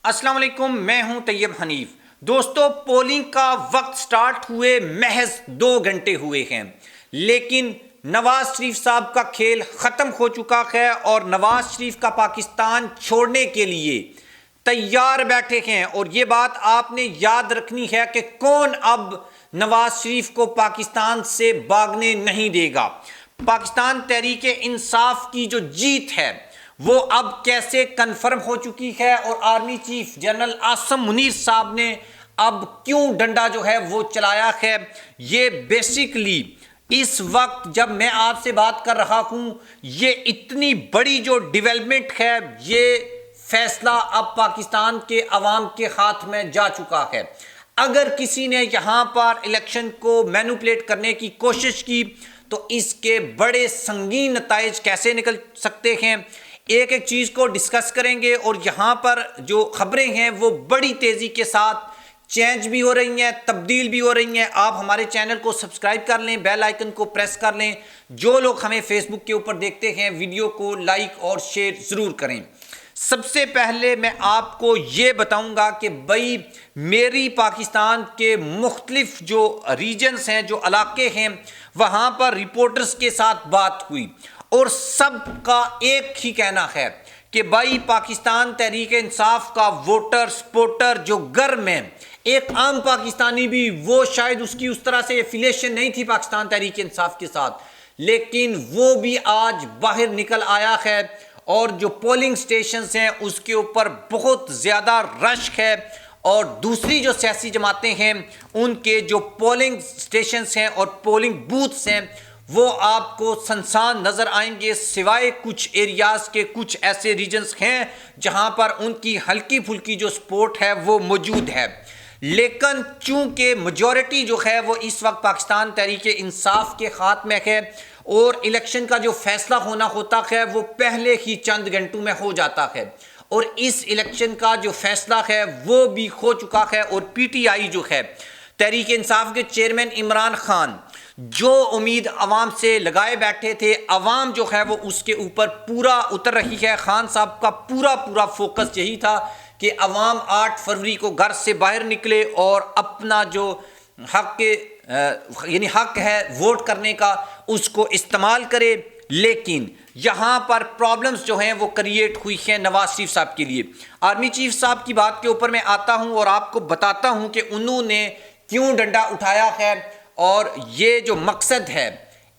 السلام علیکم، میں ہوں طیب حنیف۔ دوستو، پولنگ کا وقت سٹارٹ ہوئے محض 2 گھنٹے ہوئے ہیں، لیکن نواز شریف صاحب کا کھیل ختم ہو چکا ہے اور نواز شریف کا پاکستان چھوڑنے کے لیے تیار بیٹھے ہیں۔ اور یہ بات آپ نے یاد رکھنی ہے کہ کون اب نواز شریف کو پاکستان سے بھاگنے نہیں دے گا۔ پاکستان تحریک انصاف کی جو جیت ہے وہ اب کیسے کنفرم ہو چکی ہے، اور army chief general Asim Munir صاحب نے اب کیوں ڈنڈا جو ہے وہ چلایا ہے، یہ بیسیکلی اس وقت جب میں آپ سے بات کر رہا ہوں یہ اتنی بڑی جو ڈیولپمنٹ ہے، یہ فیصلہ اب پاکستان کے عوام کے ہاتھ میں جا چکا ہے۔ اگر کسی نے یہاں پر الیکشن کو مینوپولیٹ کرنے کی کوشش کی تو اس کے بڑے سنگین نتائج کیسے نکل سکتے ہیں، ایک ایک چیز کو ڈسکس کریں گے۔ اور یہاں پر جو خبریں ہیں وہ بڑی تیزی کے ساتھ چینج بھی ہو رہی ہیں، تبدیل بھی ہو رہی ہیں۔ آپ ہمارے چینل کو سبسکرائب کر لیں، بیل آئیکن کو پریس کر لیں۔ جو لوگ ہمیں فیس بک کے اوپر دیکھتے ہیں ویڈیو کو لائک اور شیئر ضرور کریں۔ سب سے پہلے میں آپ کو یہ بتاؤں گا کہ بھائی میری پاکستان کے مختلف جو ریجنز ہیں، جو علاقے ہیں، وہاں پر رپورٹرز کے ساتھ بات ہوئی اور سب کا ایک ہی کہنا ہے کہ بھائی پاکستان تحریک انصاف کا ووٹر سپورٹر جو گھر میں ایک عام پاکستانی بھی، وہ شاید اس کی اس طرح سے ایفیلیشن نہیں تھی پاکستان تحریک انصاف کے ساتھ، لیکن وہ بھی آج باہر نکل آیا ہے اور جو پولنگ سٹیشنز ہیں اس کے اوپر بہت زیادہ رش ہے۔ اور دوسری جو سیاسی جماعتیں ہیں ان کے جو پولنگ سٹیشنز ہیں اور پولنگ بوتھس ہیں وہ آپ کو سنسان نظر آئیں گے، سوائے کچھ ایریاز کے۔ کچھ ایسے ریجنز ہیں جہاں پر ان کی ہلکی پھلکی جو سپورٹ ہے وہ موجود ہے، لیکن چونکہ میجورٹی جو ہے وہ اس وقت پاکستان تحریک انصاف کے ہاتھ میں ہے اور الیکشن کا جو فیصلہ ہونا ہوتا ہے وہ پہلے ہی چند گھنٹوں میں ہو جاتا ہے، اور اس الیکشن کا جو فیصلہ ہے وہ بھی ہو چکا ہے۔ اور پی ٹی آئی جو ہے، تحریک انصاف کے چیئرمین عمران خان، جو امید عوام سے لگائے بیٹھے تھے، عوام جو ہے وہ اس کے اوپر پورا اتر رہی ہے۔ خان صاحب کا پورا فوکس یہی تھا کہ عوام 8 فروری کو گھر سے باہر نکلے اور اپنا جو حق ہے ووٹ کرنے کا اس کو استعمال کرے، لیکن یہاں پر پرابلمز جو ہیں وہ کریٹ ہوئی ہیں نواز شریف صاحب کے لیے۔ آرمی چیف صاحب کی بات کے اوپر میں آتا ہوں اور آپ کو بتاتا ہوں کہ انہوں نے کیوں ڈنڈا اٹھایا ہے اور یہ جو مقصد ہے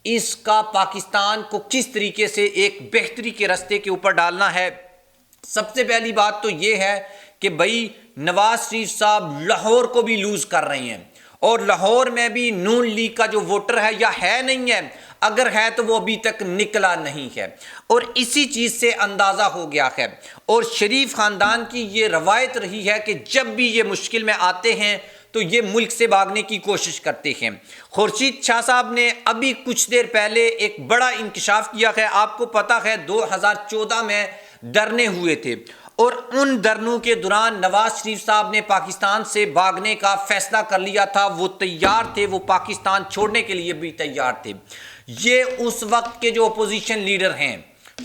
اس کا پاکستان کو کس طریقے سے ایک بہتری کے راستے کے اوپر ڈالنا ہے۔ سب سے پہلی بات تو یہ ہے کہ بھائی نواز شریف صاحب لاہور کو بھی لوز کر رہے ہیں، اور لاہور میں بھی نون لیگ کا جو ووٹر ہے یا ہے نہیں ہے، اگر ہے تو وہ ابھی تک نکلا نہیں ہے، اور اسی چیز سے اندازہ ہو گیا ہے۔ اور شریف خاندان کی یہ روایت رہی ہے کہ جب بھی یہ مشکل میں آتے ہیں تو یہ ملک سے بھاگنے کی کوشش کرتے ہیں۔ خورشید شاہ صاحب نے ابھی کچھ دیر پہلے ایک بڑا انکشاف کیا ہے۔ آپ کو پتہ ہے 2014 میں دھرنے ہوئے تھے، اور ان دھرنوں کے دوران نواز شریف صاحب نے پاکستان سے بھاگنے کا فیصلہ کر لیا تھا۔ وہ تیار تھے، وہ پاکستان چھوڑنے کے لیے بھی تیار تھے۔ یہ اس وقت کے جو اپوزیشن لیڈر ہیں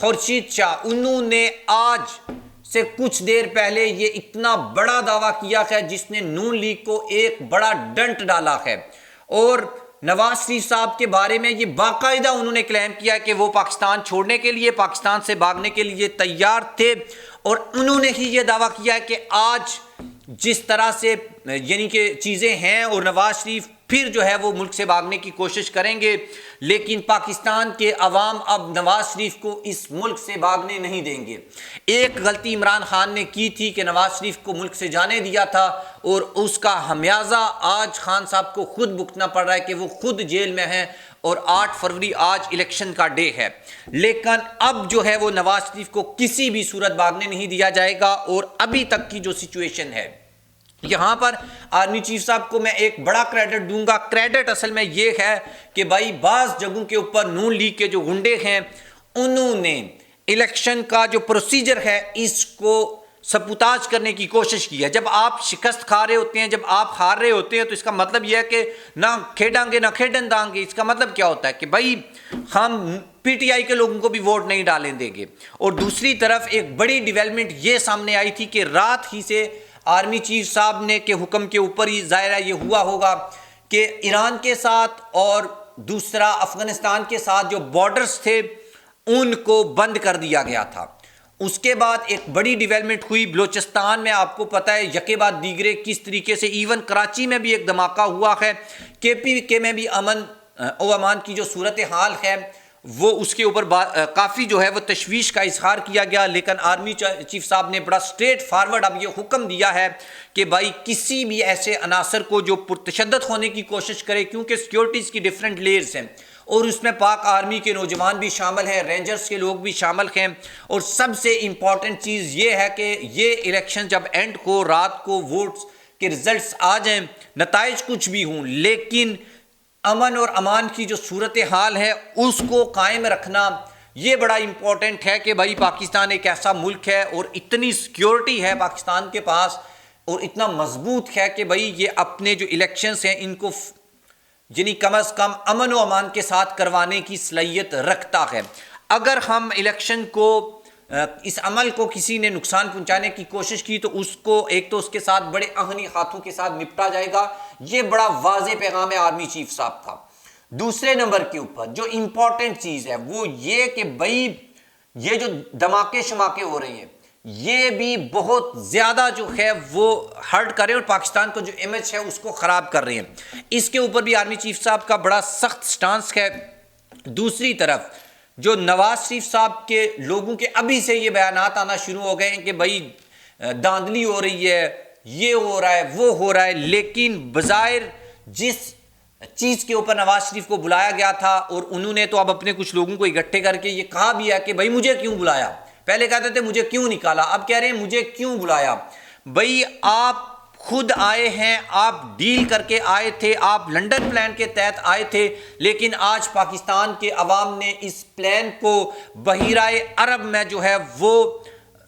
خورشید شاہ، انہوں نے آج سے کچھ دیر پہلے یہ اتنا بڑا دعویٰ کیا ہے جس نے نون لیگ کو ایک بڑا ڈنٹ ڈالا ہے، اور نواز شریف صاحب کے بارے میں یہ باقاعدہ انہوں نے کلیم کیا کہ وہ پاکستان چھوڑنے کے لیے، پاکستان سے بھاگنے کے لیے تیار تھے، اور انہوں نے ہی یہ دعویٰ کیا کہ آج جس طرح سے یعنی کہ چیزیں ہیں اور نواز شریف پھر جو ہے وہ ملک سے بھاگنے کی کوشش کریں گے، لیکن پاکستان کے عوام اب نواز شریف کو اس ملک سے بھاگنے نہیں دیں گے۔ ایک غلطی عمران خان نے کی تھی کہ نواز شریف کو ملک سے جانے دیا تھا، اور اس کا خمیازہ آج خان صاحب کو خود بھگتنا پڑ رہا ہے کہ وہ خود جیل میں ہیں، اور 8 فروری آج الیکشن کا ڈے ہے۔ لیکن اب جو ہے وہ نواز شریف کو کسی بھی صورت بھاگنے نہیں دیا جائے گا۔ اور ابھی تک کی جو سچویشن ہے یہاں پر آرمی چیف صاحب کو میں ایک بڑا کریڈٹ دوں گا۔ کریڈٹ اصل میں یہ ہے کہ بھائی بعض جگہوں کے اوپر نون لیگ کے جو گنڈے ہیں انہوں نے الیکشن کا جو پروسیجر ہے اس کو سبوتاج کرنے کی کوشش کی ہے۔ جب آپ شکست کھا رہے ہوتے ہیں، جب آپ ہار رہے ہوتے ہیں، تو اس کا مطلب یہ ہے کہ نہ کھیڈیں گے نہ کھیڈن دیں گے۔ اس کا مطلب کیا ہوتا ہے کہ بھائی ہم پی ٹی آئی کے لوگوں کو بھی ووٹ نہیں ڈالنے دیں گے۔ اور دوسری طرف ایک بڑی ڈیولپمنٹ یہ سامنے آئی تھی کہ رات ہی سے آرمی چیف صاحب نے کے حکم کے اوپر ہی ظاہرہ یہ ہوا ہوگا کہ ایران کے ساتھ اور دوسرا افغانستان کے ساتھ جو بارڈرز تھے ان کو بند کر دیا گیا تھا۔ اس کے بعد ایک بڑی ڈیولپمنٹ ہوئی بلوچستان میں، آپ کو پتہ ہے یکے بعد دیگرے کس طریقے سے، ایون کراچی میں بھی ایک دھماکہ ہوا ہے، کے پی کے میں بھی امن و امان کی جو صورتحال ہے وہ اس کے اوپر کافی جو ہے وہ تشویش کا اظہار کیا گیا، لیکن آرمی چیف صاحب نے بڑا اسٹریٹ فارورڈ اب یہ حکم دیا ہے کہ بھائی کسی بھی ایسے عناصر کو جو پرتشدد ہونے کی کوشش کرے، کیونکہ سیکیورٹیز کی ڈیفرنٹ لیئرز ہیں اور اس میں پاک آرمی کے نوجوان بھی شامل ہیں، رینجرز کے لوگ بھی شامل ہیں، اور سب سے امپورٹنٹ چیز یہ ہے کہ یہ الیکشن جب اینڈ کو رات کو ووٹس کے رزلٹس آ جائیں، نتائج کچھ بھی ہوں، لیکن امن اور امان کی جو صورتحال ہے اس کو قائم رکھنا یہ بڑا امپورٹنٹ ہے کہ بھائی پاکستان ایک ایسا ملک ہے اور اتنی سیکیورٹی ہے پاکستان کے پاس اور اتنا مضبوط ہے کہ بھائی یہ اپنے جو الیکشنز ہیں ان کو یعنی کم از کم امن و امان کے ساتھ کروانے کی صلاحیت رکھتا ہے۔ اگر ہم الیکشن کو اس عمل کو کسی نے نقصان پہنچانے کی کوشش کی تو اس کو ایک تو اس کے ساتھ بڑے آہنی ہاتھوں کے ساتھ نپٹا جائے گا، یہ بڑا واضح پیغام ہے آرمی چیف صاحب کا۔ دوسرے نمبر کے اوپر جو امپورٹنٹ چیز ہے وہ یہ کہ بھائی یہ جو دھماکے شماکے ہو رہے ہیں یہ بھی بہت زیادہ جو ہے وہ ہرٹ کر رہے ہیں اور پاکستان کو جو امیج ہے اس کو خراب کر رہے ہیں، اس کے اوپر بھی آرمی چیف صاحب کا بڑا سخت سٹانس ہے۔ دوسری طرف جو نواز شریف صاحب کے لوگوں کے ابھی سے یہ بیانات آنا شروع ہو گئے ہیں کہ بھائی دھاندلی ہو رہی ہے، یہ ہو رہا ہے وہ ہو رہا ہے، لیکن بظاہر جس چیز کے اوپر نواز شریف کو بلایا گیا تھا اور انہوں نے تو اب اپنے کچھ لوگوں کو اکٹھے کر کے یہ کہا بھی ہے کہ بھائی مجھے کیوں بلایا، پہلے کہتے تھے مجھے کیوں نکالا، اب کہہ رہے ہیں مجھے کیوں بلایا۔ بھائی آپ خود آئے ہیں، آپ ڈیل کر کے آئے تھے، آپ لنڈن پلان کے تحت آئے تھے، لیکن آج پاکستان کے عوام نے اس پلان کو بحیرہ عرب میں جو ہے وہ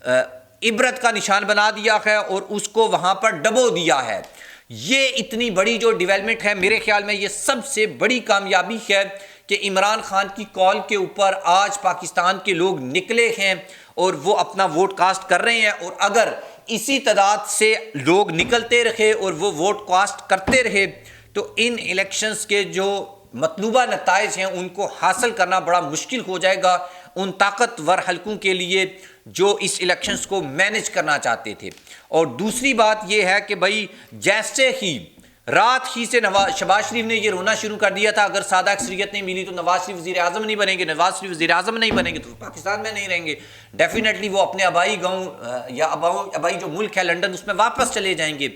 عبرت کا نشان بنا دیا ہے اور اس کو وہاں پر ڈبو دیا ہے۔ یہ اتنی بڑی جو ڈیولپمنٹ ہے میرے خیال میں یہ سب سے بڑی کامیابی ہے کہ عمران خان کی کال کے اوپر آج پاکستان کے لوگ نکلے ہیں اور وہ اپنا ووٹ کاسٹ کر رہے ہیں، اور اگر اسی تعداد سے لوگ نکلتے رہے اور وہ ووٹ کاسٹ کرتے رہے تو ان الیکشنز کے جو مطلوبہ نتائج ہیں ان کو حاصل کرنا بڑا مشکل ہو جائے گا ان طاقتور حلقوں کے لیے جو اس الیکشنز کو مینج کرنا چاہتے تھے۔ اور دوسری بات یہ ہے کہ بھائی جیسے ہی رات ہی سے شہباز شریف نے یہ رونا شروع کر دیا تھا اگر سادہ اکثریت نہیں ملی تو نواز شریف وزیر اعظم نہیں بنیں گے، نواز شریف وزیر اعظم نہیں بنیں گے تو پاکستان میں نہیں رہیں گے، ڈیفینیٹلی وہ اپنے آبائی گاؤں یا آبائی جو ملک ہے لنڈن اس میں واپس چلے جائیں گے۔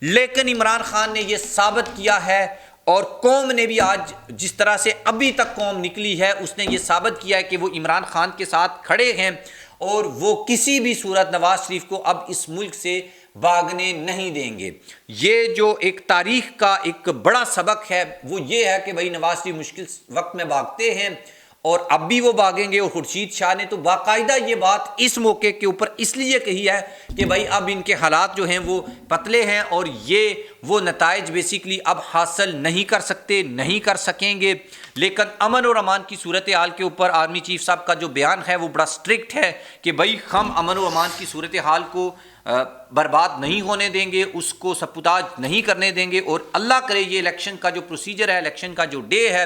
لیکن عمران خان نے یہ ثابت کیا ہے اور قوم نے بھی آج جس طرح سے ابھی تک قوم نکلی ہے اس نے یہ ثابت کیا ہے کہ وہ عمران خان کے ساتھ کھڑے ہیں اور وہ کسی بھی صورت نواز شریف کو اب اس ملک سے بھاگنے نہیں دیں گے۔ یہ جو ایک تاریخ کا ایک بڑا سبق ہے وہ یہ ہے کہ بھائی نواز شریف مشکل وقت میں بھاگتے ہیں اور اب بھی وہ بھاگیں گے، اور خورشید شاہ نے تو باقاعدہ یہ بات اس موقع کے اوپر اس لیے کہی ہے کہ بھائی اب ان کے حالات جو ہیں وہ پتلے ہیں اور یہ وہ نتائج بیسیکلی اب حاصل نہیں کر سکتے، نہیں کر سکیں گے۔ لیکن امن اور امان کی صورتحال کے اوپر آرمی چیف صاحب کا جو بیان ہے وہ بڑا سٹرکٹ ہے کہ بھائی ہم امن و امان کی صورتحال کو برباد نہیں ہونے دیں گے، اس کو سپوتاج نہیں کرنے دیں گے، اور اللہ کرے یہ الیکشن کا جو پروسیجر ہے، الیکشن کا جو ڈے ہے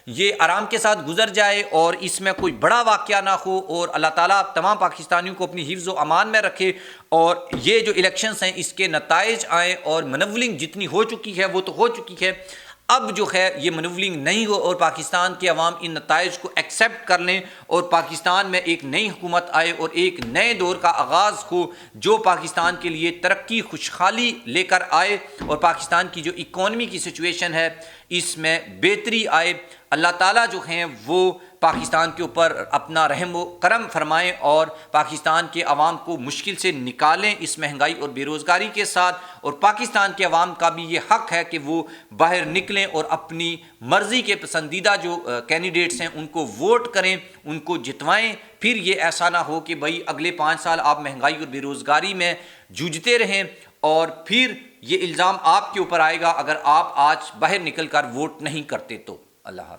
یہ آرام کے ساتھ گزر جائے اور اس میں کوئی بڑا واقعہ نہ ہو، اور اللہ تعالیٰ تمام پاکستانیوں کو اپنی حفظ و امان میں رکھے اور یہ جو الیکشنز ہیں اس کے نتائج آئیں، اور منولنگ جتنی ہو چکی ہے وہ تو ہو چکی ہے، اب جو ہے یہ منولنگ نہیں ہو اور پاکستان کے عوام ان نتائج کو ایکسیپٹ کر لیں اور پاکستان میں ایک نئی حکومت آئے اور ایک نئے دور کا آغاز ہو جو پاکستان کے لیے ترقی خوشحالی لے کر آئے اور پاکستان کی جو اکانومی کی سچویشن ہے اس میں بہتری آئے۔ اللہ تعالیٰ جو ہیں وہ پاکستان کے اوپر اپنا رحم و کرم فرمائیں اور پاکستان کے عوام کو مشکل سے نکالیں اس مہنگائی اور بے روزگاری کے ساتھ، اور پاکستان کے عوام کا بھی یہ حق ہے کہ وہ باہر نکلیں اور اپنی مرضی کے پسندیدہ جو کینڈیڈیٹس ہیں ان کو ووٹ کریں، ان کو جتوائیں۔ پھر یہ ایسا نہ ہو کہ بھائی اگلے 5 سال آپ مہنگائی اور بے روزگاری میں جوجھتے رہیں اور پھر یہ الزام آپ کے اوپر آئے گا اگر آپ آج باہر نکل کر ووٹ نہیں کرتے تو۔ اللہ حافظ۔